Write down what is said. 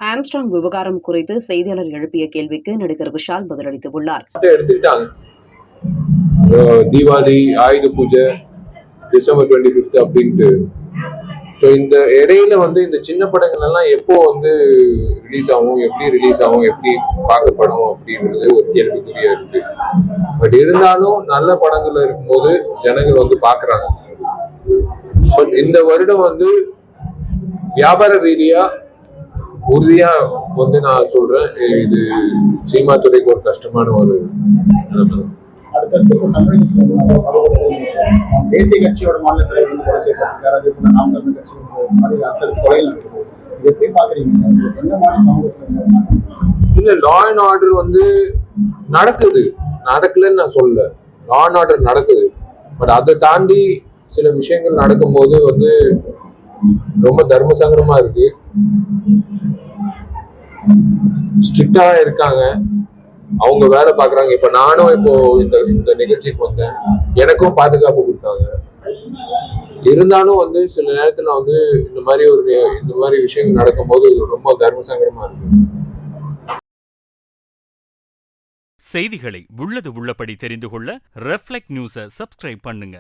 Armstrong விவகாரம் குறித்து செய்தியாளர் எழுப்பிய கேள்விக்கு நடிகர் விஷால் பதிலளித்துள்ளார். எடுத்துக்கிட்டாங்க. தீபாவளி, ஆயுத பூஜை, டிசம்பர் 25 அப்படின்ட்டு. ஸோ இந்த இடையில இந்த சின்ன படங்கள் எல்லாம் எப்போ ரிலீஸ் ஆகும், எப்படி ரிலீஸ் ஆகும், எப்படி பார்க்கப்படும் அப்படின்றது ஒரு கேள்விக்குறியா இருக்கு. பட் இருந்தாலும் நல்ல படங்கள் இருக்கும்போது ஜனங்கள் பாக்குறாங்க. பட் இந்த வருடம் வியாபார ரீதியா உறுதியா நான் சொல்றேன், இது சினிமா துறைக்கு ஒரு கஷ்டமான ஒரு நிலைமை. அடுத்தடுத்து தேசிய கட்சியோட மாநில தலைவர் கொலை செய்யப்பட்டிருக்காரு. அதே போல நாம் தமிழ் கட்சி அடுத்தடுத்து கொலைகள் நடக்குது. இது எப்படி பாக்குறீங்க? என்ன மாதிரி சமூகத்துல இல்ல, லா அண்ட் ஆர்டர் நடக்குது, நடக்கலன்னு நான் சொல்லல. லா அண்ட் ஆர்டர் நடக்குது. பட் அதை தாண்டி சில விஷயங்கள் நடக்கும்போது ரொம்ப தர்ம சங்கடமா இருக்கு. ஸ்ட்ரிக்டா இருக்காங்க, அவங்க வேலை பாக்குறாங்க. இப்ப நானும் இந்த நிகழ்ச்சிக்கு வந்தேன், எனக்கும் பாதுகாப்பு கொடுத்தாங்க. இருந்தாலும் சில நேரத்துல இந்த மாதிரி விஷயங்கள் நடக்கும்போது ரொம்ப தர்ம சங்கடமா இருக்கு. செய்திகளை உள்ளது உள்ளபடி தெரிந்து கொள்ள ரெஃப்ளெக்ட் நியூஸை சப்ஸ்கிரைப் பண்ணுங்க.